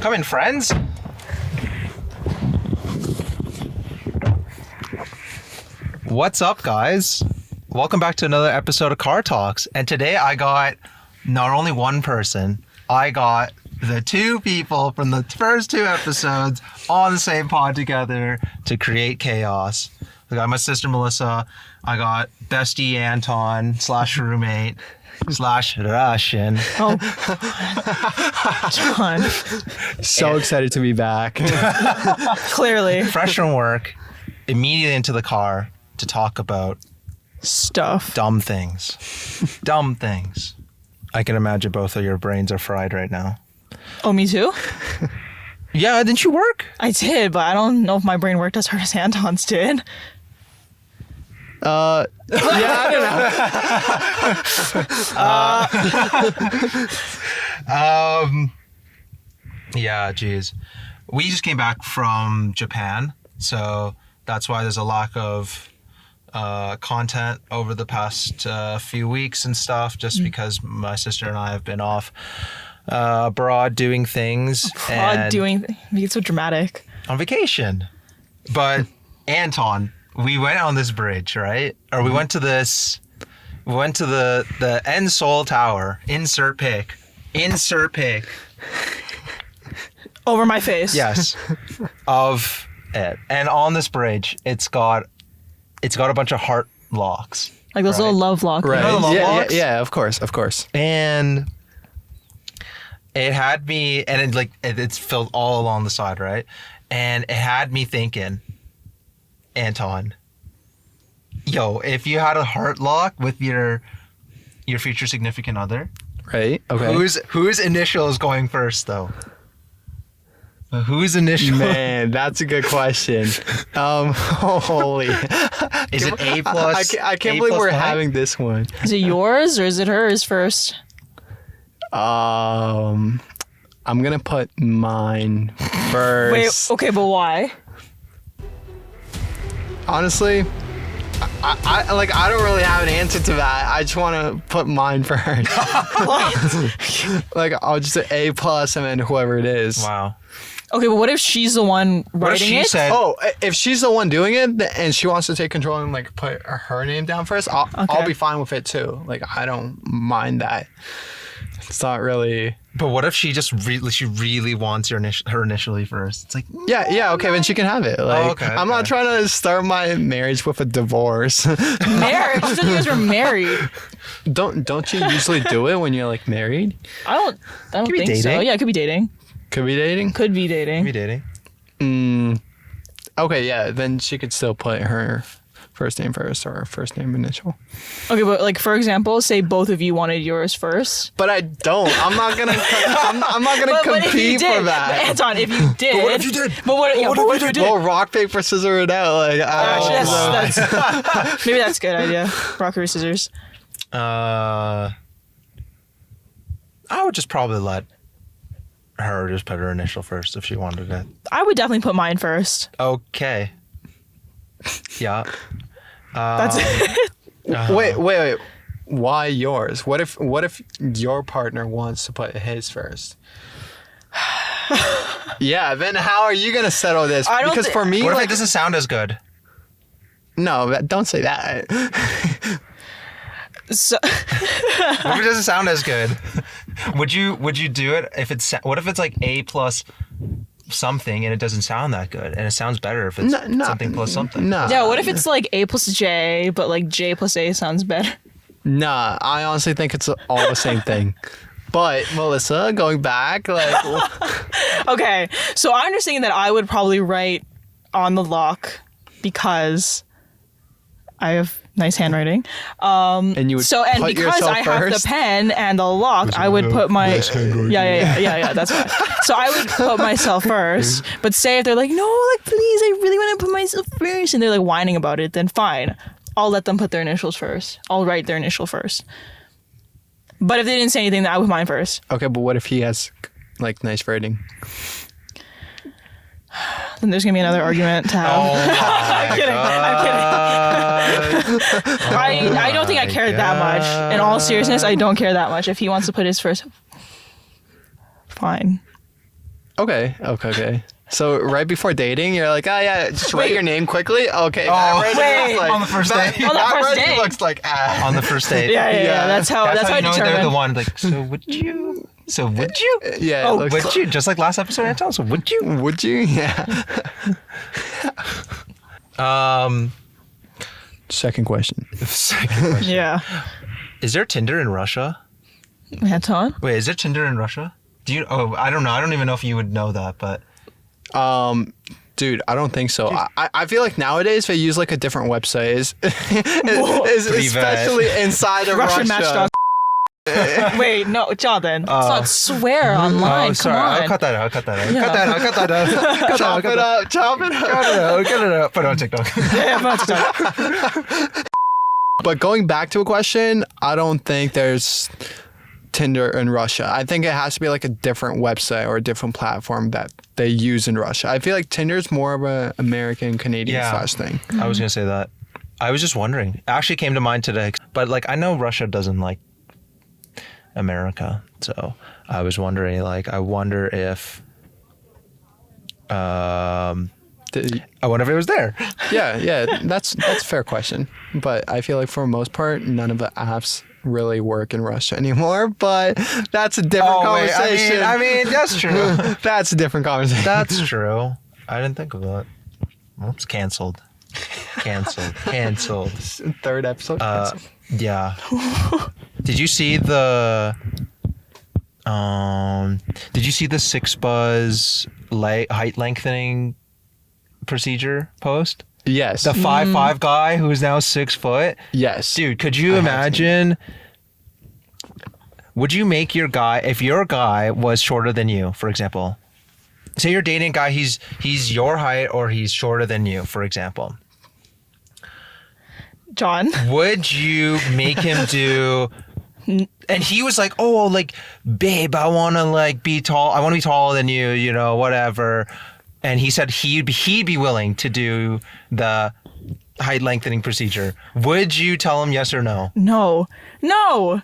Come in, friends. What's up, guys? Welcome back to another episode of Car Talks. And today I got not only one person, I got the two people from the first two episodes on the same pod together to create chaos. I got my sister Melissa. I got bestie Anton / roommate / Russian. Oh, John. So excited to be back. Clearly. Fresh from work, immediately into the car to talk about Stuff. dumb things. Dumb things. I can imagine both of your brains are fried right now. Oh, me too? Yeah, didn't you work? I did, but I don't know if my brain worked as hard as Anton's did. Yeah, I don't know. Yeah, geez. We just came back from Japan, so that's why there's a lack of content over the past few weeks and stuff, just because my sister and I have been off abroad doing things. It's so dramatic. On vacation. But Anton, we went on this bridge, right? Or we went to the End Seoul Tower. Insert pic. Over my face. Yes. Of it. And on this bridge, it's got a bunch of heart locks. Like those little love locks. Right. You know the love locks? Yeah, of course. And it had me, and it's filled all along the side, right? And it had me thinking, Anton, yo, if you had a heart lock with your future significant other, Right. Okay. whose initial is going first, though? Whose initial? Man, that's a good question. Holy. Is it A plus? I can't A believe plus we're point? having this one. Is it yours or is it hers first? I'm gonna put mine first. Wait, okay, but why? Honestly, I don't really have an answer to that. I just want to put mine first. Like I'll just say A plus and then whoever it is. Wow. Okay, but what if she's the one What if writing she it? said? Oh, if she's the one doing it and she wants to take control and like put her name down first, I'll be fine with it too. Like I don't mind that. It's not really. But what if she just really wants her initially first? It's like Yeah. Okay, then she can have it. Like okay, I'm not trying to start my marriage with a divorce. Marriage? I thought you guys were married. Don't you usually do it when you're like married? I don't be think so. dating. Yeah, it could be dating. Could be dating. Could be dating. be dating. Okay, yeah. Then she could still put her first name first or first name initial. Okay, but like for example, say both of you wanted yours first. But I don't. I'm not gonna. I'm not gonna But if you compete did, for that. But Anton, if you did. But what if you did? But what if you did? Well, rock paper scissors it out. Like Actually, I that's maybe that's a good idea. Rock, paper, scissors. I would just probably let her just put her initial first if she wanted it. I would definitely put mine first. Okay. Yeah. That's it. Wait. Why yours? What if your partner wants to put his first? Yeah. Then how are you gonna settle this? I don't Because for me, What if like, it doesn't sound as good? no, don't say that. So, What if it doesn't sound as good? Would you do it if it's? What if it's like A plus something and it doesn't sound that good, and it sounds better if it's something plus something? No. yeah, what if it's like A plus J, but like J plus A sounds better? Nah, I honestly think it's all the same thing. But Melissa, going back, like, Okay, so I understand that I would probably write on the lock because I have nice handwriting. and you would And put because yourself I have first. the pen and the lock, I would put my yeah. That's fine. So I would put myself first. But say if they're like, no, like please, I really want to put myself first, and they're like whining about it, then fine, I'll let them put their initials first. I'll write their initial first. But if they didn't say anything, then I would mine first. Okay, but what if he has like nice writing? Then there's gonna be another argument to have. I'm kidding. I don't think I care that much. In all seriousness, I don't care that much. If he wants to put his first, fine. Okay. So right before dating, you're like, oh yeah, just write your name quickly. Okay. wait. On the first date. On the That first resume date. looks like On the first date. Yeah. That's how I you know they're determine. the one. Like, so would you? So would you? Yeah. Oh, it looks Would you? Just like last episode, Anton. So would you? Would you? Yeah. Second question. Second question. Yeah. Is there Tinder in Russia? Anton? Wait, is there Tinder in Russia? Do you? Oh, I don't know. I don't even know if you would know that, but Dude, I don't think so. I feel like nowadays they use like a different website, especially inside of Russian Russia. Match. Wait, no, Jonathan. Let's not swear online. oh, Come sorry. on. I'll cut that out. Cut that out. Yeah. Cut that out. Cut that out. Chop it up. Cut it out. Put it on TikTok. Yeah, but But going back to a question, I don't think there's Tinder in Russia. I think it has to be like a different website or a different platform that they use in Russia. I feel like Tinder's more of an American Canadian slash thing. I was gonna say that. I was just wondering. It actually came to mind today, but like I know Russia doesn't like America, so I was wondering. Like, I wonder if. I wonder if it was there. Yeah, that's a fair question. But I feel like for the most part, none of the apps really work in Russia anymore. But that's a different conversation. I mean, that's true. That's a different conversation. That's true. I didn't think of that. Oops, canceled. Canceled. Third episode. Yeah. Did you see the? Did you see the 6 height lengthening procedure post? Yes. The 5'5" guy who is now 6 foot. Yes. Dude, could you imagine? Would you make your guy, if your guy was shorter than you, for example? Say you're dating a guy, he's your height or he's shorter than you, for example. John. Would you make him do? And he was like, "Oh, like, babe, I want to like be tall. I want to be taller than you, you know, whatever." And he said he'd be willing to do the height lengthening procedure. Would you tell him yes or no? No.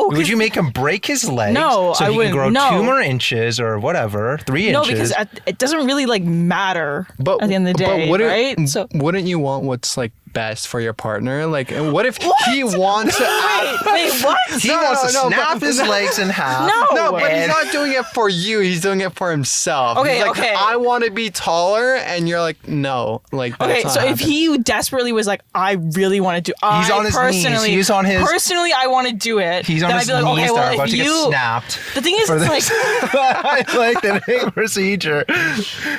Would you make him break his legs? No, so I he wouldn't. can grow No. 2 more inches or whatever, 3 No, inches. because it doesn't really like matter at the end of the day, right? So wouldn't you want what's like best for your partner? Like, and what if he wants to add? wait, what? He wants to snap his legs in half. No. But he's And- not doing it for you. He's doing it for himself. Okay, He's like, okay. I want to be taller, and you're like, no. Like, that's Okay, not so if happening. he desperately was like, I really want to do, He's on his knees. He's on his- personally, I want to do it. He's on then his I'd be like, knees okay, that are well, about if to get you, snapped. the thing is, For it's this like, lengthening procedure.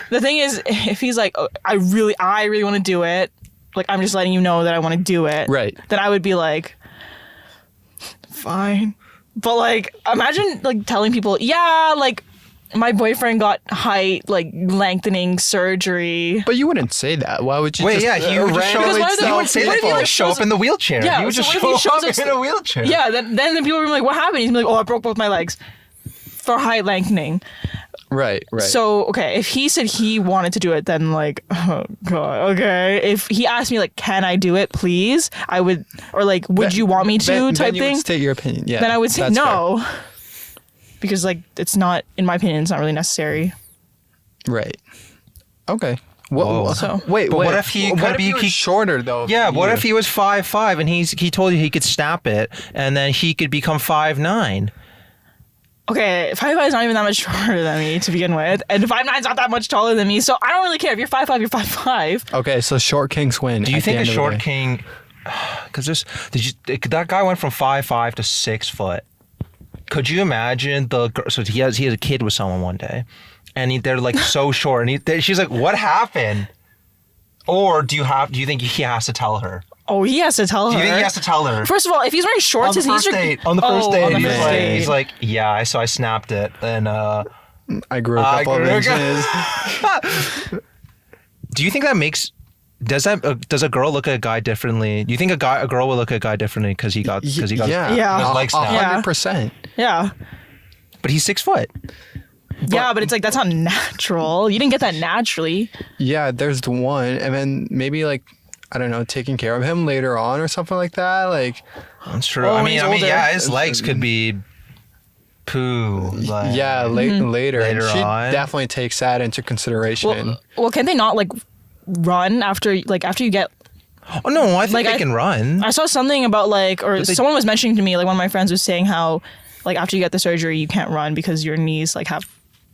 the thing is, if he's like, oh, I really want to do it, like, I'm just letting you know that I want to do it. Right. Then I would be like, fine. But like, imagine like telling people, yeah, like my boyfriend got height like lengthening surgery. But you wouldn't say that. Why would you? Wait, just, yeah, he would just show Because why would they- he would say what that if he, he like, would show shows up in the wheelchair. Yeah, He would so just what if he show shows up us- in a wheelchair. Yeah, then the people will be like, what happened? He's gonna be like, oh, I broke both my legs for height lengthening. Right. So, okay, if he said he wanted to do it, then like, oh God, okay. If he asked me like, can I do it, please? I would, or like, would you want me to then type you thing? would state your opinion. Yeah. Then I would say that's no. Because like, it's not, in my opinion, it's not really necessary. fair. Right. Okay. Whoa. So- wait. But what if he what could if be- he was he- shorter though? Yeah, what you? if he was 5'5" and he told you he could snap it and then he could become 5'9"? Okay, 5'5" is not even that much shorter than me to begin with. And 5'9" is not that much taller than me. So I don't really care. If you're 5'5", you're 5'5". Okay, so short kings win. Do you at the think a end of the short day. king? Because that guy went from 5'5" to 6 foot. Could you imagine so he has a kid with someone one day, and they're like so short, and she's like, "What happened?" Or do you think he has to tell her? Oh, he has to tell her. Do you think he has to tell her? First of all, if he's wearing shorts, on the first date, on the first date, he's like, yeah, so I snapped it, and I grew a couple of inches. Do you think that makes? Does a girl look at a guy differently? Do you think a girl will look at a guy differently because he got Yeah. his Yeah. legs snapped? Yeah. 100%. Yeah. But he's 6 foot. Yeah, but it's like, that's not natural. You didn't get that naturally. Yeah, there's the one, and then maybe like, I don't know, taking care of him later on or something like that. Like, That's true. Oh, I when mean, he's older. yeah, his legs could be poo. Like, Yeah, later. And Later she on. definitely takes that into consideration. Well, can they not like run after you get? Oh no, I think Like, they can run. I saw something about like, or they- someone was mentioning to me, like one of my friends was saying how, like after you get the surgery, you can't run because your knees like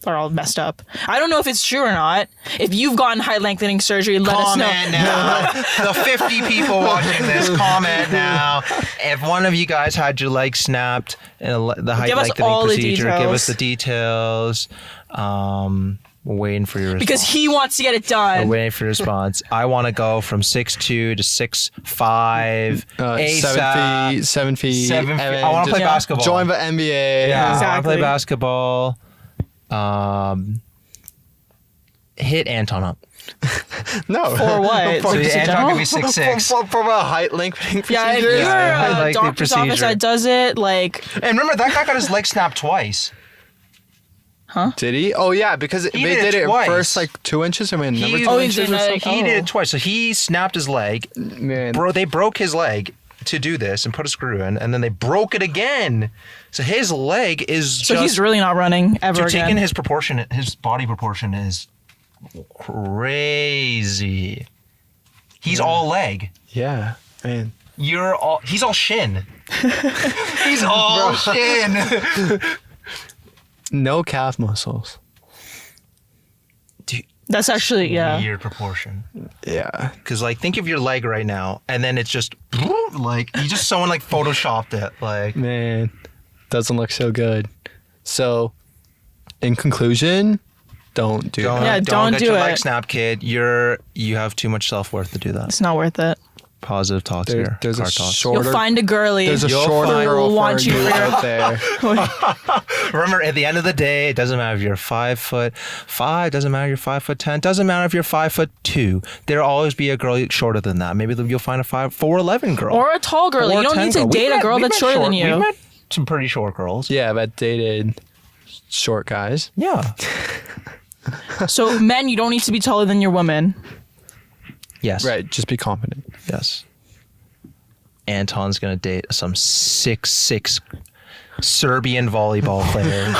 are all messed up. I don't know if it's true or not. If you've gotten height lengthening surgery, let us know. Comment now. The 50 people watching this, comment now. If one of you guys had your leg snapped in the height Give us lengthening all the procedure, give us details. the details. We're waiting for your response. Because he wants to get it We're done. waiting for your response. I want to go from 6'2" to 6'5". 7 feet. 7 feet. and I want to play just basketball. Join the NBA. Yeah, I want to Exactly. play basketball. Hit Anton up. No. For what? So Like, just in Anton general? can be 6'6". From a height lengthening Yeah, if procedure. you're I a like the doctor's office procedure. that does it, like, And remember, that guy got his leg snapped twice. Did he? Oh yeah, because He they did did it it twice. first like 2 inches. I mean, number He- 2 Oh, he inches did, or something. He did it twice. So he snapped his leg. Man, They broke his leg to do this and put a screw in, and then they broke it again. So his leg is so just... he's really not running ever Dude, again. taking his proportion, his body proportion is crazy. He's all leg. yeah, man. He's all shin. He's all shin. No calf muscles. Dude, That's actually, yeah. weird proportion. Yeah. Because like, think of your leg right now, and then it's just like someone like photoshopped it. Like, Man, doesn't look so good. So, in conclusion, don't do don't, that. Yeah, don't get do your leg it. snap, kid. You have too much self-worth to do that. It's not worth it. Positive talks here. There's a Car talks. shorter. You'll find a girly. There's a You'll shorter find- girl Who for wants you you for your- out there. Remember, at the end of the day, it doesn't matter if you're 5'5", doesn't matter if you're 5'10", doesn't matter if you're 5'2". There'll always be a girl shorter than that. Maybe you'll find a 4'11" girl. Or a tall girl. Or You a don't 10 need to girl. date a girl that's shorter than We've you. met some pretty short girls. Yeah, I've dated short guys. Yeah. So men, you don't need to be taller than your woman. Yes. Right, just be confident. Yes. Anton's gonna date some 6'6" Serbian volleyball player.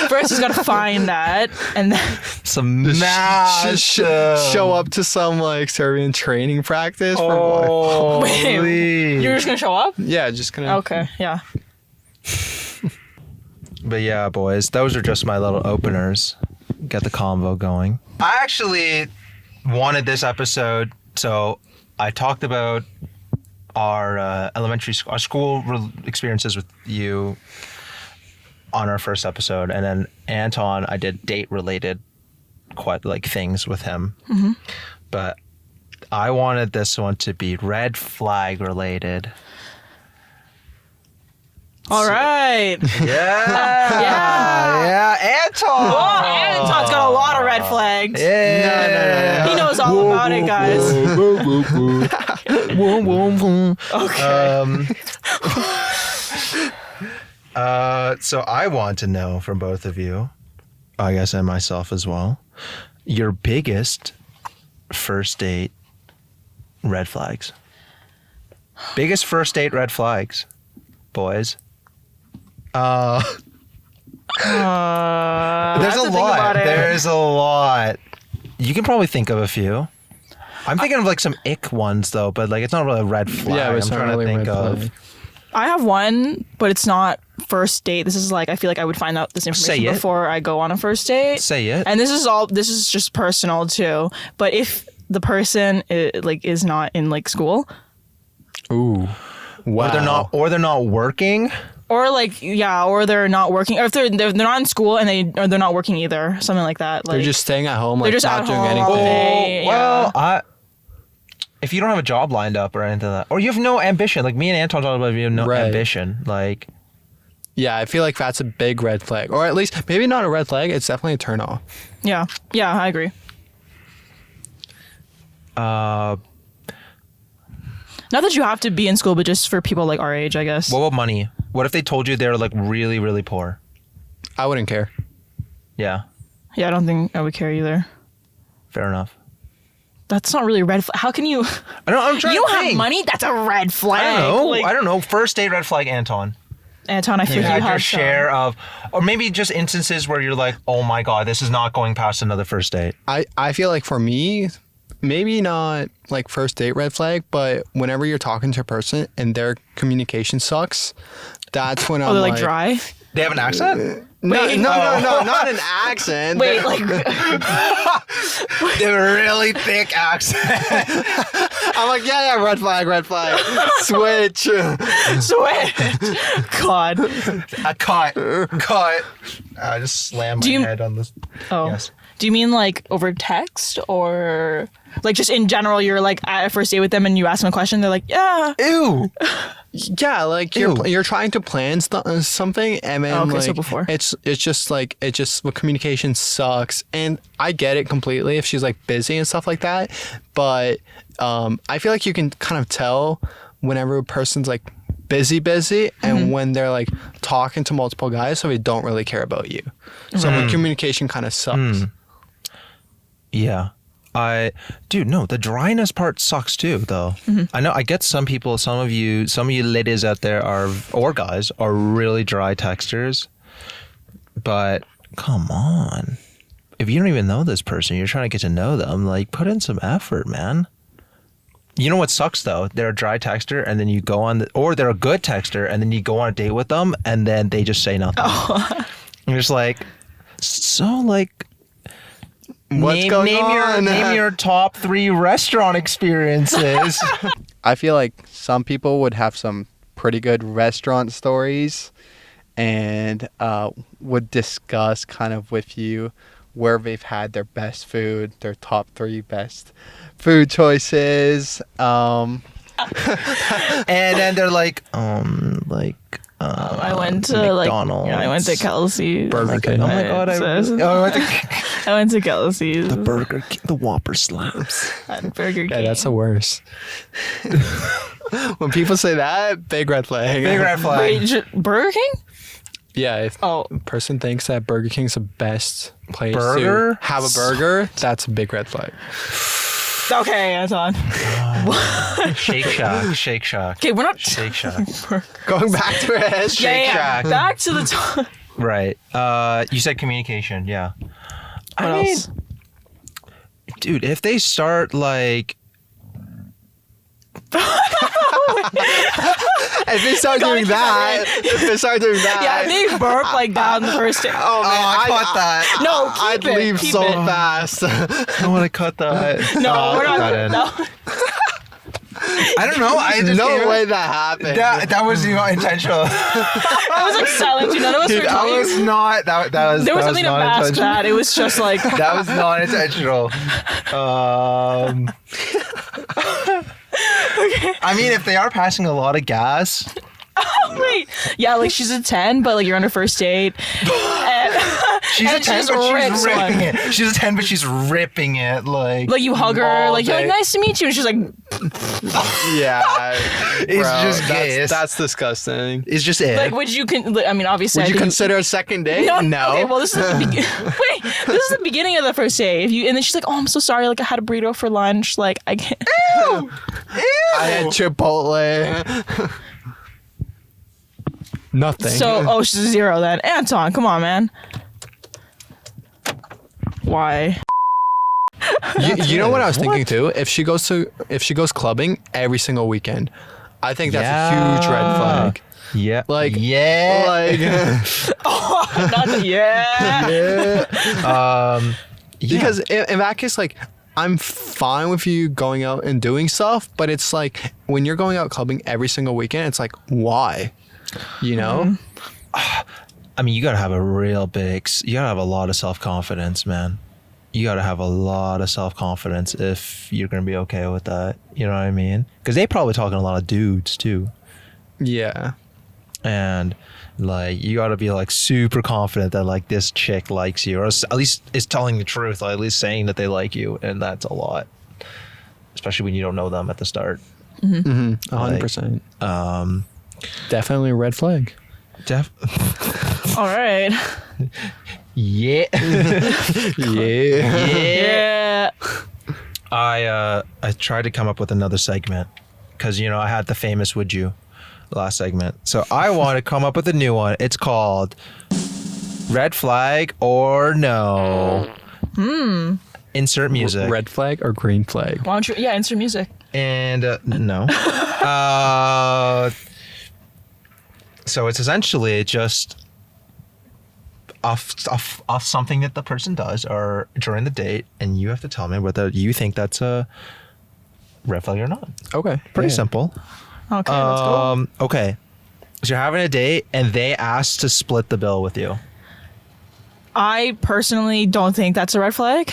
First, he's got to find that, and then Some Just massive. show up to some like Serbian training practice. For what? Oh, Wait, you're just gonna show up. Yeah, just gonna. Okay, yeah. But yeah, boys, those are just my little openers. Get the convo going. I actually wanted this episode, so I talked about our elementary school, our school experiences with you on our first episode, and then Anton, I did date related things with him. Mm-hmm. But I wanted this one to be red flag related. All right. Yeah. Yeah. Anton. Oh, Anton's got a lot of red flags. Yeah. He knows all about it, guys. So I want to know from both of you, I guess, and myself as well, your biggest first date red flags. Biggest first date red flags, boys. There's a lot. There's a lot. You can probably think of a few. I'm thinking of like some ick ones though, but like it's not really a red flag. Yeah, but it's I'm not trying really to a think red of. flag. I have one, but it's not first date. This is like, I feel like I would find out this information Say it. before I go on a first date. Say it. And this is just personal too. But if the person is not in like school, Ooh. Wow. Or they're not working. or or they're not working, or if they're not in school and they're not working either, something like that. Like They're just staying at home, like just not at doing home anything. all day. Well, if you don't have a job lined up or anything like that, or you have no ambition, like me and Anton talked about, you have no Right. ambition, like Yeah, I feel like that's a big red flag, or at least maybe not a red flag. It's definitely a turn off. yeah, I agree. Not that you have to be in school, but just for people like our age, I guess. what about money? What if they told you they're like really, really poor? I wouldn't care. Yeah, Yeah, I don't think I would care either. fair enough. That's not really a red flag. How can you? I'm trying You to don't have think. money? That's a red flag. I don't know. Like, I don't know. First date red flag, Anton. Anton, I feel You you had have your some. share of, or maybe just instances where you're like, oh my God, this is not going past another first date. I feel like for me, maybe not like first date red flag, but whenever you're talking to a person and their communication sucks, that's when I'm they're like dry. They have an accent? No, Wait. no, not an accent. Wait, like They have a really thick accent. I'm like, yeah, red flag. Switch. switch. God. Cut. I just slammed Do my you- head on this. Oh. Yes. Do you mean like over text or like just in general? You're like at a first date with them and you ask them a question. They're like, yeah. Ew. Yeah, like you're trying to plan something, and then Okay, like so before. it's just like the communication sucks, and I get it completely if she's like busy and stuff like that, but I feel like you can kind of tell whenever a person's like busy, and when they're like talking to multiple guys, so they don't really care about you. So the communication kind of sucks. Yeah. No, the dryness part sucks too, though. I know, I get some people, some of you ladies out there or guys are really dry texters, but come on. If you don't even know this person, you're trying to get to know them, like put in some effort, man. You know what sucks though? They're a dry texter and then you go on, or they're a good texter and then you go on a date with them and then they just say nothing. You're just like, so like, What's going on? Name your top 3 restaurant experiences. I feel like some people would have some pretty good restaurant stories and would discuss kind of with you where they've had their best food, their top 3 best food choices. And then they're like, I went to McDonald's. I went to Kelsey's. Burger King. Oh my God, I went to I went to Kelsey's. Burger King, the Whopper slaps. At Burger King. Yeah, that's the worst. When people say that, big red flag. Big red flag. Wait, Burger King? Yeah, if Oh, a person thinks that Burger King's the best place Burger? to have a burger, that's a big red flag. okay, Anton. Shake Shack. Okay, we're not. Shake Shack. Going back to it. Yeah. Shack. Back to the top. Right. You said communication. Yeah. What else? Dude, if they start like, If they start Gotta doing keep that that, Yeah, if they burp like that on the first day. oh man, I caught that. No, I'd keep it, leave keep so it. fast. I want to cut that. No, we're cut not. in. No. I don't know. I just No way that happened. That was intentional. I was like silent. You know, that was Dude, for I talking. was not. That was. There was that something to not mask intentional. that. It was just like. That was not intentional. I mean, if they are passing a lot of gas, Wait. Yeah, like she's a 10, but like you're on her first date. And, she's a and 10, she's but she's rips ripping one. it. She's a 10, but she's ripping it. Like Like you hug her, all like you're like day. nice to meet you, and she's like, Yeah, It's just gas. That's disgusting. It's just it. like would you I mean, obviously. Would I you think- consider a second date? No. No. Okay, well, this is the wait. This is the beginning of the first date. If you and then she's like, "Oh, I'm so sorry. Like I had a burrito for lunch. Like I can't." Ew. I had Chipotle. Nothing. So, she's a 0 then. Anton, come on, man. Why? you know what I was thinking too? If she goes clubbing every single weekend, I think that's a huge red flag. Yeah. Like yeah. Like Not the, yeah. because in that case, like I'm fine with you going out and doing stuff, but it's like when you're going out clubbing every single weekend, it's like why? You know? I mean, you gotta have a lot of self-confidence, man. You gotta have a lot of self-confidence if you're gonna be okay with that. You know what I mean? Because they probably talking to a lot of dudes too. Yeah. And like you gotta be like super confident that like this chick likes you, or at least is telling the truth, or at least saying that they like you, and that's a lot. Especially when you don't know them at the start. 100%. Definitely a red flag. All right. Yeah. Yeah. Yeah. I tried to come up with another segment because I had the famous "Would you." last segment. So I want to come up with a new one. It's called Red Flag or No. Insert music. Red flag or green flag? Why don't you? Yeah, insert music. And no. So it's essentially just off something that the person does or during the date, and you have to tell me whether you think that's a red flag or not. Okay. Pretty Yeah. simple. Okay, let's go. Okay. So you're having a date and they ask to split the bill with you. I personally don't think that's a red flag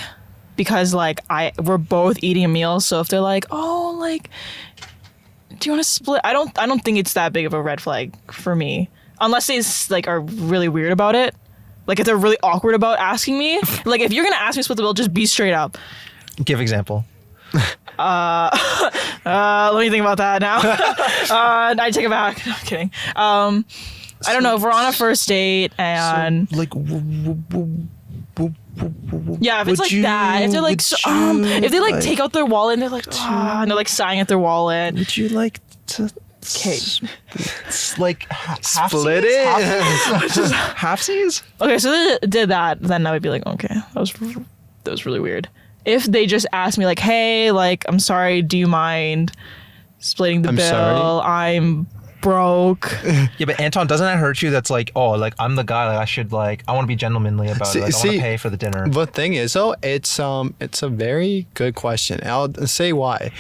because like we're both eating a meal. So if they're like, oh, like, do you want to split? I don't think it's that big of a red flag for me, unless they like are really weird about it. Like if they're really awkward about asking me. Like if you're gonna ask me to split the bill, just be straight up. Give example. Let me think about that now. I take it back. No, I'm kidding. I don't know. If we're on a first date and So, like, yeah, if it's like that, if they're like, if they like take out their wallet and they're like, and they're like sighing at their wallet. would you like to Okay. like Split it. halfsies? Okay, so they did that, then I would be like, okay, that was really weird. If they just asked me like, hey, like, I'm sorry, do you mind splitting the I'm bill? sorry. I'm broke. Yeah, but Anton, doesn't that hurt you? That's like, oh, like I'm the guy. Like I should like, I want to be gentlemanly about it. Like, I want to pay for the dinner. The thing is, though, it's a very good question. And I'll say why.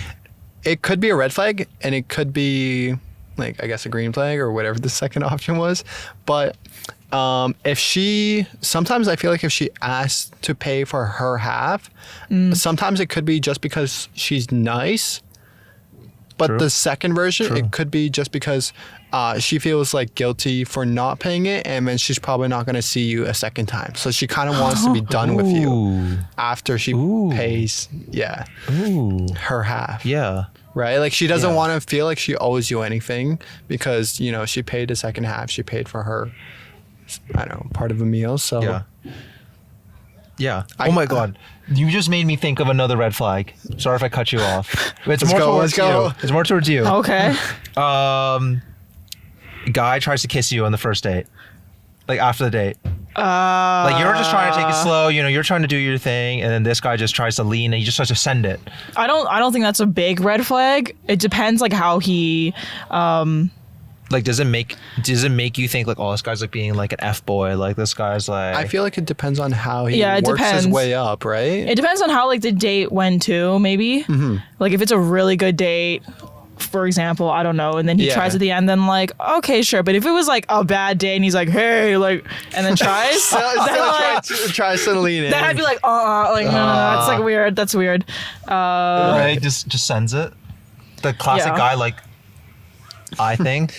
It could be a red flag, and it could be, like, I guess a green flag or whatever the second option was. But sometimes I feel like if she asks to pay for her half, sometimes it could be just because she's nice. But True. the second version, True. it could be just because she feels like guilty for not paying it, and then she's probably not going to see you a second time. So she kind of wants to be done with you Ooh. after she Ooh. pays, Ooh. her half. Yeah. Right? Like she doesn't Yeah. want to feel like she owes you anything because, you know, she paid the second half. She paid for her, I don't know, part of a meal. So Yeah. Yeah. Oh my God. You just made me think of another red flag. Sorry if I cut you off. It's more towards you. It's more towards you. Okay. Guy tries to kiss you on the first date. Like after the date. Like you're just trying to take it slow, you know, you're trying to do your thing, and then this guy just tries to lean and he just tries to send it. I don't think that's a big red flag. It depends like how he Like does it make you think like, oh, this guy's like being like an F boy, like this guy's like I feel like it depends on how he Yeah, it works his depends. way up, right? it depends on how like the date went too, maybe. Like if it's a really good date, for example, I don't know, and then he Yeah. tries at the end, then like, okay, sure. But if it was like a bad day and he's like, hey, like, and then tries, then like, tries to lean in. then I'd be like, like, no, that's like weird. That's weird. right, just sends it. The classic Yeah. guy like eye thing.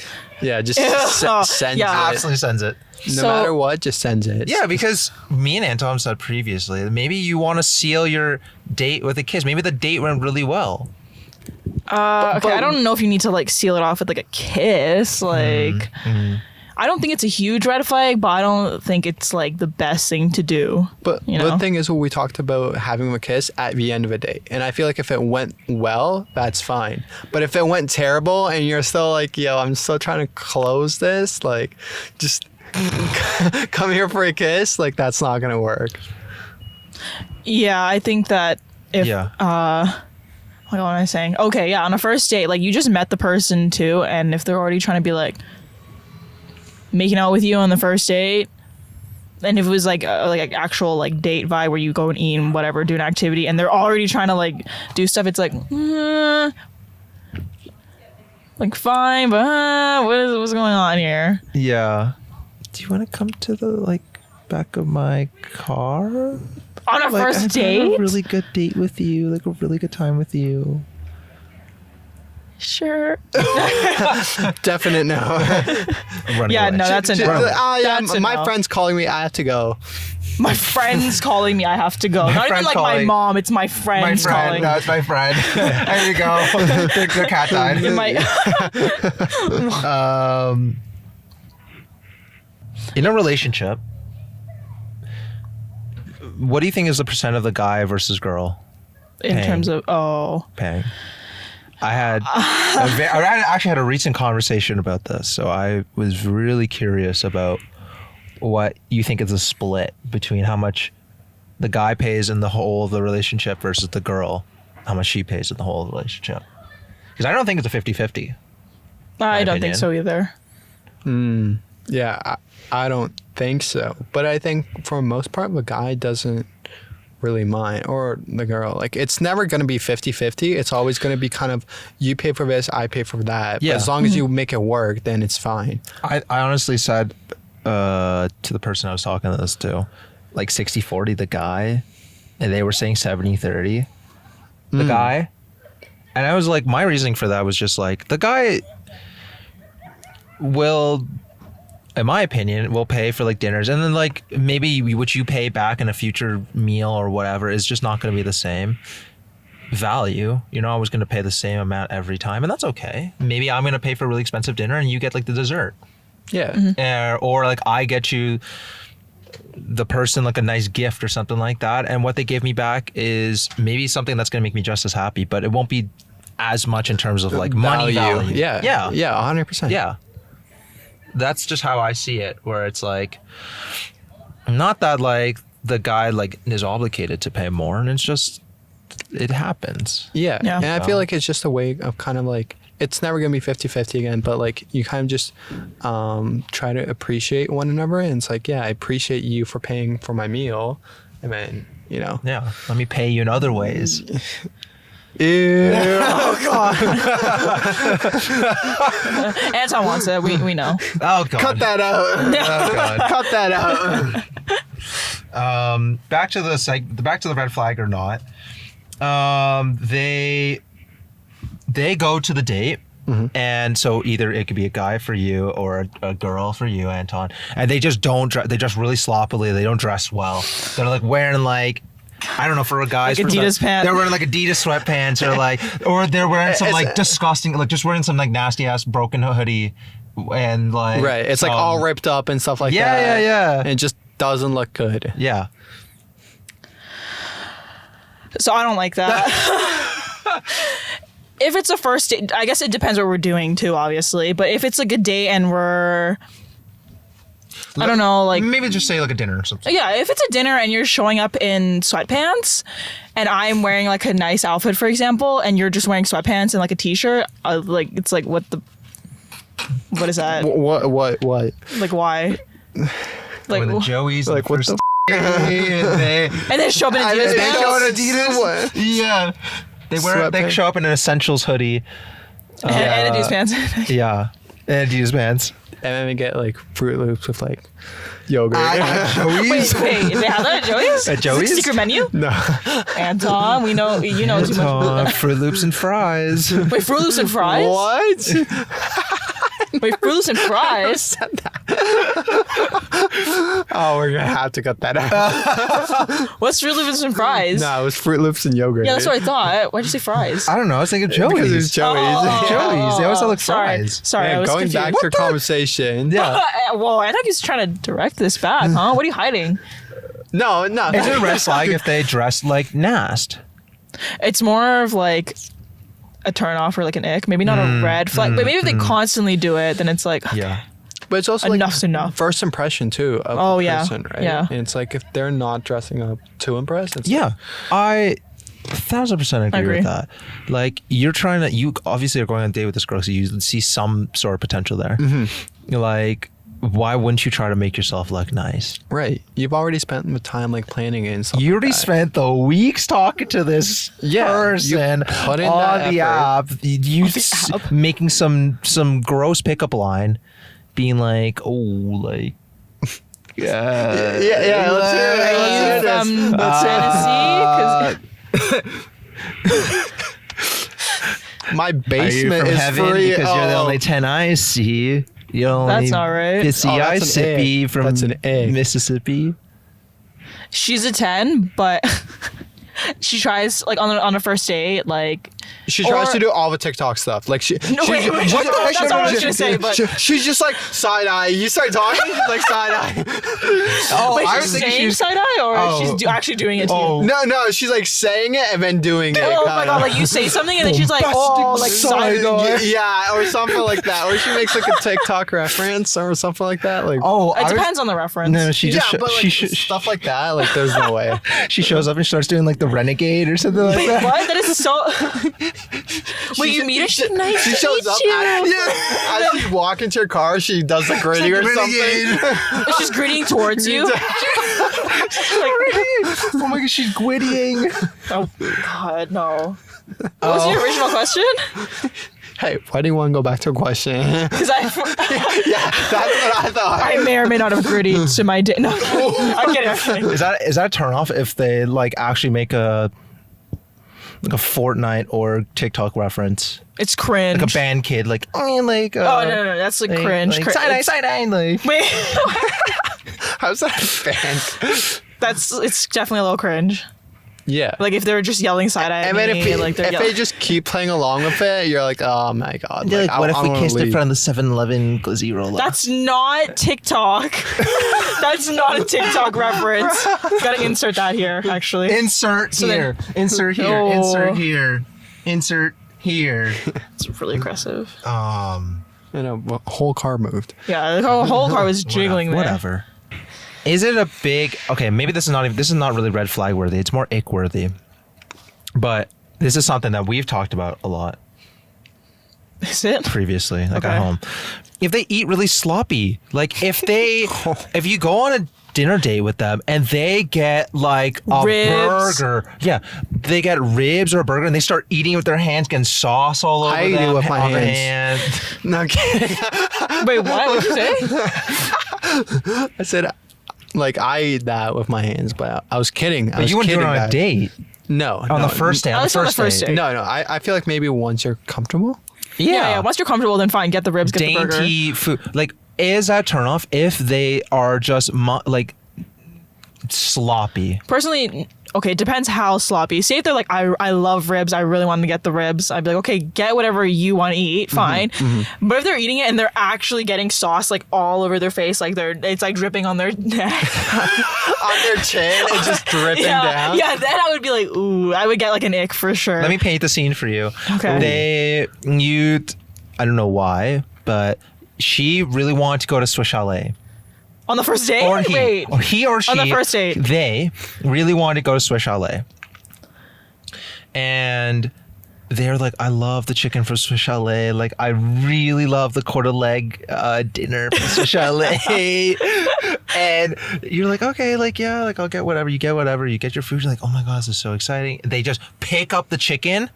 yeah, just Yeah. sends Yeah. it. Absolutely sends it. No So- matter what, just sends it. Yeah, because me and Anton said previously, maybe you want to seal your date with a kiss. Maybe the date went really well. Okay, I don't know if you need to like seal it off with like a kiss. Like, I don't think it's a huge red flag, but I don't think it's like the best thing to do. But You the know? thing is, when we talked about having a kiss at the end of a date, and I feel like if it went well, that's fine. But if it went terrible and you're still like, yo, I'm still trying to close this, like, just come here for a kiss, like, that's not gonna work. Yeah, I think that if what am I saying? Okay, yeah, on a first date, like you just met the person too, and if they're already trying to be like making out with you on the first date, and if it was like an actual like date vibe where you go and eat and whatever, do an activity, and they're already trying to like do stuff, it's like, like fine, but what's going on here? Yeah. Do you want to come to the like back of my car? On a first I've had date? a really good date with you, like a really good time with you. Sure. Definite no. I'm running Yeah, away. no, that's a no. Yeah, That's a my no. friend's calling me. I have to go. My friend's calling me. I have to go. Not even friend's like my calling. mom. It's my My friend's friend. calling. No, it's my friend. There you go. the cat died. It might- In a relationship, what do you think is the percent of the guy versus girl in Paying. terms of paying? I actually had a recent conversation about this, so I was really curious about what you think is a split between how much the guy pays in the whole of the relationship versus the girl, how much she pays in the whole of the relationship. Because I don't think it's a 50-50. I don't think so either. Yeah, I don't think so. But I think for the most part, the guy doesn't really mind, or the girl. Like, it's never going to be 50-50. It's always going to be kind of, you pay for this, I pay for that. Yeah. But as long as you make it work, then it's fine. I honestly said to the person I was talking to this to, like 60-40 the guy, and they were saying 70-30 the guy. And I was like, my reasoning for that was just like, the guy will, in my opinion, will pay for like dinners, and then like maybe what you pay back in a future meal or whatever is just not going to be the same value. You're not always going to pay the same amount every time, and that's okay. Maybe I'm going to pay for a really expensive dinner and you get like the dessert. Yeah. Or like I get you, the person, like a nice gift or something like that, and what they give me back is maybe something that's going to make me just as happy, but it won't be as much in terms of like money value. Yeah. Yeah. Yeah, 100%. Yeah. That's just how I see it, where it's like, not that like the guy like is obligated to pay more, and it's just, it happens. Yeah. Yeah. And I feel like it's just a way of kind of like, it's never going to be 50-50 again, but like you kind of just try to appreciate one another. And it's like, yeah, I appreciate you for paying for my meal. And then, you know. Yeah. Let me pay you in other ways. Ew. Oh God. Anton wants it. We know. Oh God. Cut that out. Oh God. Cut that out. Back to the red flag or not. They go to the date, and so either it could be a guy for you or a girl for you, Anton, and they just don't they dress really sloppily. They don't dress well. They're like wearing like, I don't know, for a guy's Like Adidas pants. They're wearing like Adidas sweatpants or they're wearing some like disgusting, like just wearing some like nasty ass broken hoodie and like, Right. It's like all ripped up and stuff like that. Yeah. And it just doesn't look good. Yeah. So I don't like that. If it's a first date, I guess it depends what we're doing too, obviously. But if it's like a date and we're, I don't know, like, maybe just say like a dinner or something. yeah, if it's a dinner and you're showing up in sweatpants and I'm wearing like a nice outfit, for example, and you're just wearing sweatpants and like a t-shirt, like, it's like, what is that? What? Like, why? Like, Or the Joey's, Like, what the and then show up in Adidas They show pants in Adidas. What? Yeah. They Sweatpants. show up in an essentials hoodie. and Adidas pants. Yeah. And Adidas pants. And then we get like Fruit Loops with like yogurt. Joey's? Wait, they have that at Joey's? At Is it Joey's? a secret menu? No. Anton, we know you know too much. Fruit Loops and fries. Wait, Fruit Loops and fries? What? Wait, Fruit Loops and fries? Oh, we're gonna have to cut that out. What's Fruit Loops and fries? No, it was Fruit Loops and yogurt. Yeah, that's what I thought. Why'd you say fries? I don't know. I was thinking Joey's. Because it's Joey's. Joey's. They always sell like Sorry, fries. sorry, I Man, was going confused. back to the conversation. Yeah. Whoa, I think he's trying to direct this back, huh? What are you hiding? No. Is it a red flag if they dress like Nast? It's more of like a turn off or like an ick. Maybe not a red flag, but maybe if they constantly do it, then it's like, Yeah. But it's also Enough's like enough. first impression too of Oh, the yeah. person, right? Yeah. And it's like if they're not dressing up to impress, it's Yeah. I 1,000% agree agree. with that. Like, you obviously are going on a date with this girl, so you see some sort of potential there. You're like, why wouldn't you try to make yourself look nice? right. You've already spent the time like planning it and stuff. You already like that. spent the weeks talking to this Yeah, person you put in on that the effort. app. Making some gross pickup line, being like, oh, like, yeah, Yeah, let's hear it. Are you from Tennessee? 'Cause My Are you basement from is heaven? free. Because you're the Oh. only 10 I see. You're the only That's not right. pissy Oh, I that's an sippy egg. from That's an egg. Mississippi. she's a 10, but she tries like on a first date, like She tries Or- to do all the TikTok stuff. Like she. No, wait, that's not what I was gonna say, but- she's just like side eye. You start talking, she's like side eye. Oh, Wait, I she's was thinking saying side eye, or she's actually doing it to you? No, she's like saying it and then doing it. Oh my god! Like you say something and then she's like, "Oh, like side eye." Yeah, or something like that. Or she makes like a TikTok reference or something like that. Like, It depends on the reference. No, she just yeah, but like she stuff like that. Like, there's no way. she shows up and starts doing like the renegade or something like Wait, that. what? That is so. Wait, you meet her? She's nice. She to shows meet up you. as she's walking to her car. She does the gritty or something. She's gritting towards you. Oh my god, she's gwittying. Oh god, no. What was your original question? Hey, why do you want to go back to a question? Because I That's what I thought. may or may not have gritty to my day. No, I'm kidding. I'm kidding. Is that a turn off if they like actually make a Fortnite or TikTok reference? It's cringe. Like a band kid, like Oh no, that's like cringe. Like, side eye, like. Wait, How's that fan? it's definitely a little cringe. Yeah. Like if they're just yelling side eye. And then if they're they yelling. just keep playing along with it, you're like, oh my god. Like, what if we kissed in it front of the 7-Eleven glizzy roller? That's not TikTok. That's not a TikTok reference. Gotta insert that here, actually. insert So here, then- insert here, Oh. insert here, insert here. It's really aggressive. You know, the whole car moved. Yeah, the whole car was jiggling there. Whatever. Is it a big? Okay, maybe this is not really red flag worthy. It's more ick worthy. But this is something that we've talked about a lot Is it? previously, like Okay. at home. If they eat really sloppy, like if you go on a dinner date with them and they get like a Ribs. burger, yeah, they get ribs or a burger and they start eating it with their hands, getting sauce all over I eat it them with my on their hands. hands. No I'm kidding. Wait, what? What'd you say? I said, like, I eat that with my hands, but I was kidding. But you wouldn't do it on a date. No. On the first day. I On the was on the first first date. date. No. I feel like maybe once you're comfortable. Yeah. Once you're comfortable, then fine. Get the ribs, get the burger. Dainty food. Like, is that turn off if they are just like sloppy? Personally, okay, it depends how sloppy. Say if they're like, I love ribs, I really want to get the ribs. I'd be like, okay, get whatever you want to eat, fine. But if they're eating it and they're actually getting sauce like all over their face, like it's like dripping on their neck. On their chin and just dripping down. Yeah, then I would be like, ooh, I would get like an ick for sure. Let me paint the scene for you. Okay. I don't know why, but she really wanted to go to Swiss Chalet. On the first date? Or he. Wait. Or he or she. On the first date. They really wanted to go to Swiss Chalet. And they're like, I love the chicken from Swiss Chalet. Like, I really love the quarter leg dinner from Swiss Chalet. And you're like, okay, like, yeah, like, I'll get whatever. You get whatever. You get your food. You're like, oh my God, this is so exciting. They just pick up the chicken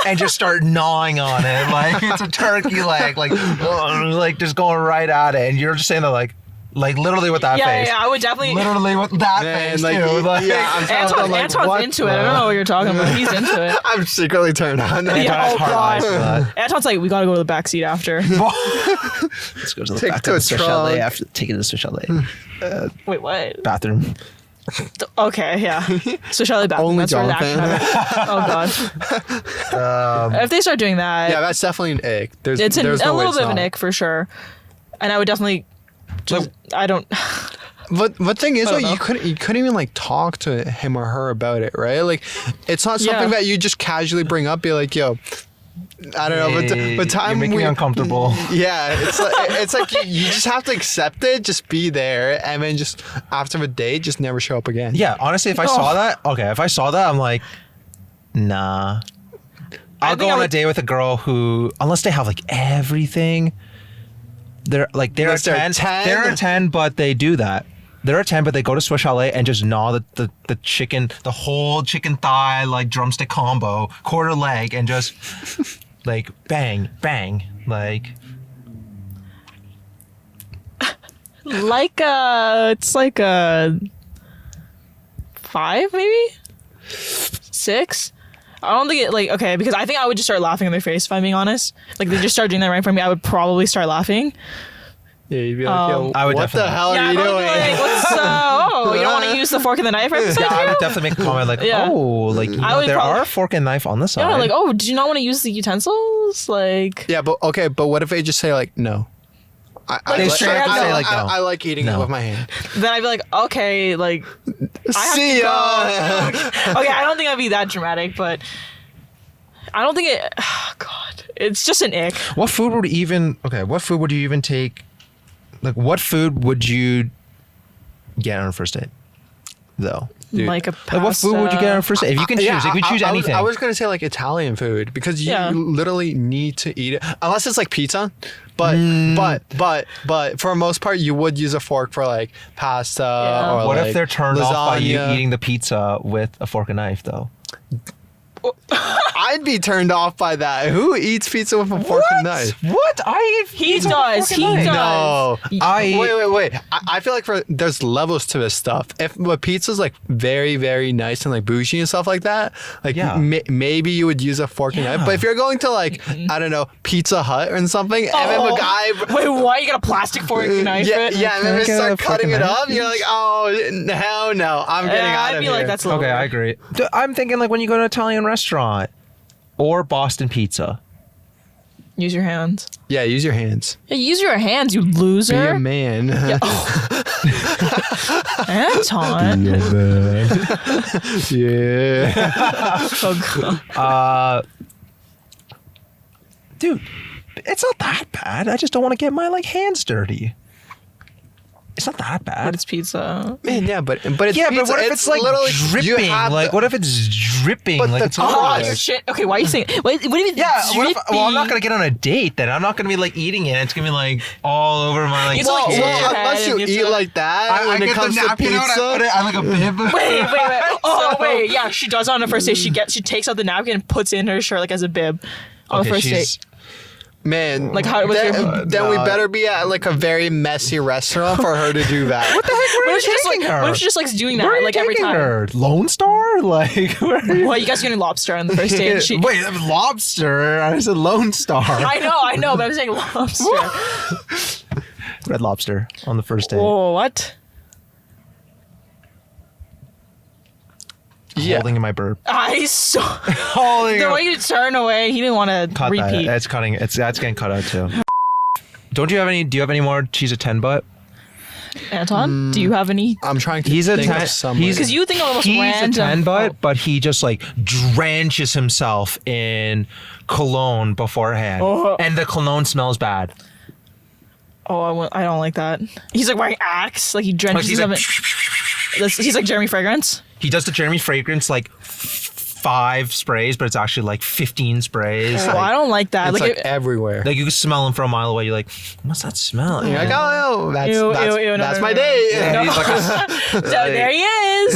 and just start gnawing on it. Like, it's a turkey leg. Like just going right at it. And you're just saying that, like literally with that face. Yeah, I would definitely. Literally with that Man, face, like, too. Like, yeah, I'm Anton's what into it. I don't know what you're talking about. He's into it. I'm secretly turned on. Yeah, has oh hard eyes for god. that. Anton's like, we gotta go to the back seat after. Let's go to the Take back to of a the Swiss trunk. Chalet after taking the Swiss Chalet Wait, what? bathroom. Okay, yeah. So Charlie bathroom. Only That's where the Jonathan. action happened. Oh god. If they start doing that, Yeah, that's definitely an ick. There's it's no a way little it's bit of an not. ick for sure. And I would definitely. Just, I don't. But the thing is, I don't though, know. you couldn't even like talk to him or her about it, right? Like, it's not something Yeah. that you just casually bring up. Be like, yo, I don't know, but time you're making me we uncomfortable. Yeah, it's like you just have to accept it, just be there, and then just after the date, just never show up again. Yeah, honestly, if I saw that, I'm like, nah. I'll think go I on a would- date with a girl who, unless they have like everything, they're a Unless they're 10. 10. They're a 10, but they do that. They're a 10, but they go to Swiss Chalet and just gnaw the chicken, the whole chicken thigh, like drumstick combo, quarter leg, and just like bang, bang. Like, It's like a 5 maybe 6. I don't think it like okay because I think I would just start laughing in their face if I'm being honest. Like they just start doing that right in front of me, I would probably start laughing. Yeah, you'd be like, yo, I would what the definitely- hell Yeah, are I'd you probably doing? be like, what's you don't want to use use the fork and the knife right beside I you? would definitely make a comment like, Yeah. oh, like I would there probably- are a fork and knife on the side. Yeah, like, oh, did you not want to use the utensils? Like, Yeah, but what if they just say like no? They straight up say, like, no. I like eating it No. with my hand. then I'd be like, okay, like, I have See to ya. go. Okay, I don't think I'd be that dramatic, but I don't think it. Oh, God, it's just an ick. What food would you even take? Like, what food would you get on a first date, though? Dude. Like a pasta. Like, what food would you get on a first date? If you can choose, you can choose anything. I was gonna say like Italian food because you Yeah. literally need to eat it unless it's like pizza. But for the most part, you would use a fork for like pasta Yeah. or What like if they're turned off by you lasagna. eating the pizza with a fork and knife, though? I'd be turned off by that. Who eats pizza with a fork and knife? What? I eat He pizza with a does. fork and He knife. does. No. Wait. I feel like there's levels to this stuff. If a pizza's like very, very nice and like bougie and stuff like that, like Yeah. maybe you would use a fork and knife. Yeah. But if you're going to like, I don't know, Pizza Hut or something, and if a guy... Wait, why you got a plastic fork and knife? Yeah, it? yeah, and Can I then they get a start fork cutting and it knife? up, you're like, oh, hell no, I'm getting Yeah, out I'd of be here. like, that's a little Okay, I weird. agree. I'm thinking like when you go to an Italian restaurant or Boston pizza. Use your hands. Yeah, use your hands. Yeah, use your hands, you Be loser. a man. Yeah. Anton. Yeah. Oh, God. Dude, it's not that bad. I just don't want to get my like hands dirty. It's not that But bad. it's pizza. Man, yeah, but it's Yeah, pizza. but what if it's like literally you dripping? have Like, the- what if it's dripping? But Like, the it's top- Oh, hard. your shit. Okay, why are you saying? What do you mean? Yeah, what if, well, I'm not drippy? gonna get on a date then. I'm not gonna be like eating it. It's gonna be like all over my like. It's like Well, your head unless you and eat pizza. like that when it comes to pizza. I like a bib. Wait. Oh, wait. Yeah, she does on the first date. She takes out the napkin and puts it in her shirt like as a bib on the first date. Man, Like, how- what's then, your- then we better be at like a very messy restaurant for her to do that. What the heck? Where What are if you she just taking like? her? What if she just likes doing that Where are you like every taking time? her? Lone Star? Like, where are you? Well, you guys are getting lobster on the first date. And she, Wait, that was lobster. I said Lone Star. I know, but I'm saying lobster. Red Lobster on the first date. Whoa, what? Yeah. Holding in my burp. I saw Holding the way you turn away. He didn't want to Cut repeat. that. It's cutting. That's getting cut out too. Don't you have any? Do you have any more cheese at 10 butt? Anton, do you have any? I'm trying to He's a think 10. of some. Because you think of the most He's random. a 10 butt, but he just like drenches himself in cologne beforehand, Oh. and the cologne smells bad. Oh, I don't like that. He's like wearing Axe, like he Like, drenches he's him. like, He's like Jeremy Fragrance. he does the Jeremy Fragrance like 5 sprays, but it's actually like 15 sprays. Oh, like, I don't like that. it's like it- everywhere. like you can smell him from a mile away. You're like, what's that smell? You're like, oh, that's Ew, that's, ew, ew, no, that's no, my no. date. And he's like, so there he is.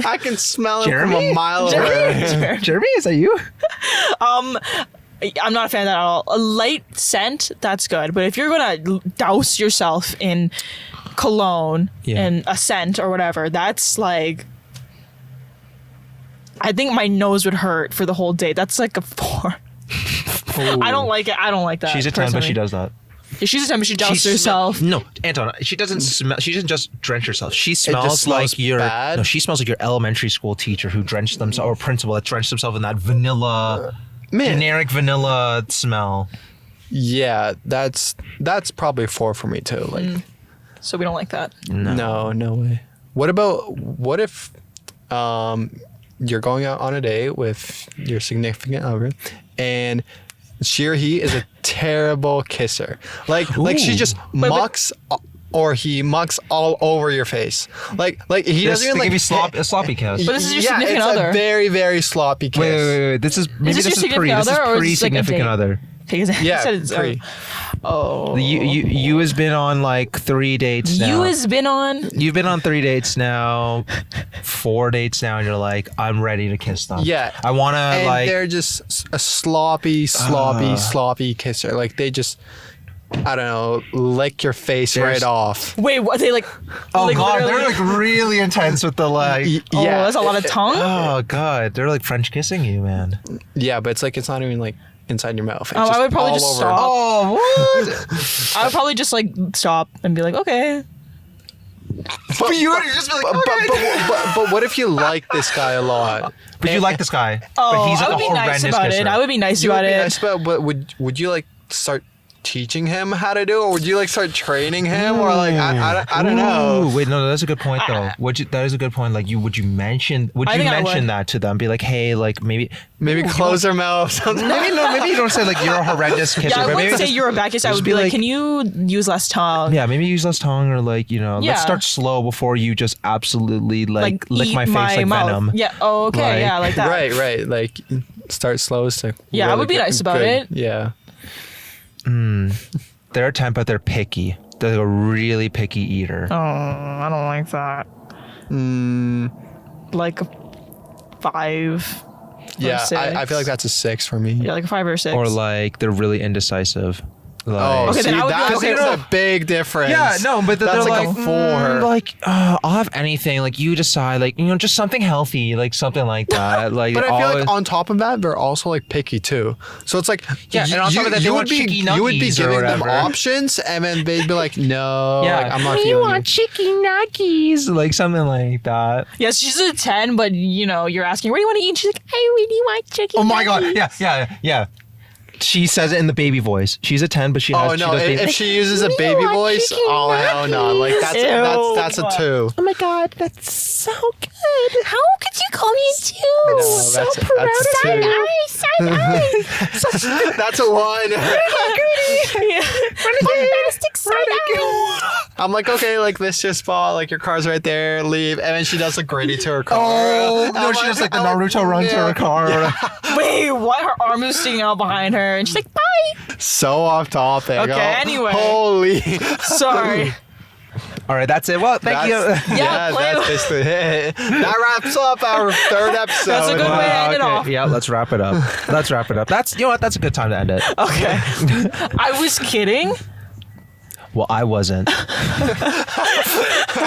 I can smell it from Jeremy? a mile away. Jeremy, is that you? I'm not a fan of that at all. A light scent, that's good. But if you're gonna douse yourself in cologne Yeah. and a scent or whatever, that's like, I think my nose would hurt for the whole day. That's like a 4. I don't like it. I don't like that. She's a 10, but she personally. does that. Yeah, she's a 10, but she douses herself. No, Anton, she doesn't smell. She doesn't just drench herself. She smells smells like your. bad? No, she smells like your elementary school teacher who drenched themselves, or principal that drenched themselves in that vanilla, Man. generic vanilla smell. Yeah, that's probably 4 for me too. Like, So we don't like that. no way. What if you're going out on a date with your significant other and she or he is a terrible kisser. Like she Ooh. just mucks or he mucks all over your face. Like he This, doesn't even they like give you a sloppy kiss. But this is your yeah, significant it's other. a very, very sloppy kiss. Wait. This is maybe this this your is pre. significant This is other or is this like a pre-significant date? other. Because Yeah, said it's, pre. oh. You has been on like 3 dates now. You has been on. You've been on 3 dates now, 4 dates now, and you're like, I'm ready to kiss them. Yeah. I want to And like. they're just a sloppy kisser. Like they just, I don't know, lick your face There's- right off. Wait, what? They like. Oh like, god, literally- they're like really intense with the like. Oh, that's a lot of tongue. Oh god, they're like French kissing you, man. Yeah, but it's like it's not even like inside your mouth. It's Oh, I would probably all just over. stop. Oh what? I would probably just like stop and be like, okay. But you would just be like, But what if you like this guy a lot? but you like this guy. Oh, but he's like I would a be nice horrendous about kisser. it. I would be nice You would about be it. nice about, but would you like start teaching him how to do it, or would you like start training him, or like I don't know. Ooh, wait, no, that's a good point though. That is a good point. Like, would you mention that to them? Be like, hey, like maybe Close their mouth. Something. maybe you don't say like you're a horrendous kisser. Yeah, I but maybe wouldn't say just- you're a bad kisser. I just would be be like, like- can you use less tongue? Yeah, maybe use less tongue, or like, Yeah. let's start slow before you just absolutely like lick eat my face like mouth. venom. Yeah. Oh, okay. Like- yeah, like that. Right. Like start slow. So Yeah, I really would be good- nice about good. it. Yeah. They're a 10, but they're picky. They're like a really picky eater. Oh, I don't like that. Like a 5. Yeah, or 6. I feel like that's a 6 for me. Yeah, like a 5 or 6. Or like they're really indecisive. Like, Oh, Okay, see, then I would be that's okay a with- big difference. yeah, no, but that's they're like like a 4. like I'll have anything. Like you decide, like just something healthy, like something like that. Like, But I feel always- like on top of that, they're also like picky too. So it's like Yeah, and on top of that, they you want would be chicky you would be nuggies or giving them whatever. options, and then they'd be like, no, yeah, like, I'm not you feeling want chicken nuggies, like something like that. Yes, she's a 10, but you're asking, what do you want to eat? She's like, I really want chicken. Oh my god, nuggets." yeah. She says it in the baby voice. She's a 10, but she has. Oh no! she does If, baby- if she uses a baby voice, oh hell no! Like that's a 2. oh my god, that's so good. How could you call me a 2? No, that's a 2. That's a 1. I'm like, okay, like this just spot, like your car's right there, leave, and then she does the gritty to her car. Oh no, I'm she does like the I'm Naruto run to yeah. her car. Wait, what? Her arm is sticking out behind her, and she's like, bye. So off topic. Okay, anyway. Holy. Sorry. All right, that's it. Well, thank you. Yeah, play that's with- basically it. That wraps up our 3rd episode. That's a good way to end it off. Yeah, let's wrap it up. That's That's a good time to end it. Okay. I was kidding. Well, I wasn't.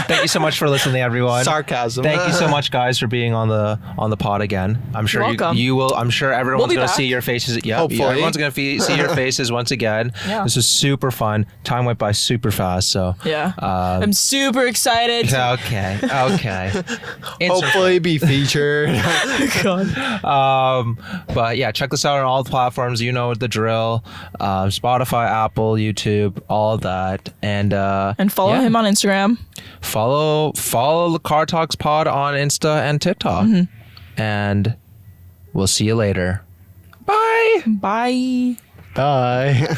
Thank you so much for listening, everyone. Sarcasm. Thank you so much, guys, for being on the pod again. I'm sure welcome. you will. I'm sure everyone's be going to back. see your faces. Yeah, Hopefully. everyone's going to see your faces once again. Yeah. This was super fun. Time went by super fast. So Yeah. I'm super excited. okay. Insert- Hopefully be featured. But yeah, check this out on all the platforms. You know the drill. Spotify, Apple, YouTube, all of that. And Follow yeah. him on Instagram. Follow the Car Talks Pod on Insta and TikTok. And we'll see you later. Bye. Bye. Bye.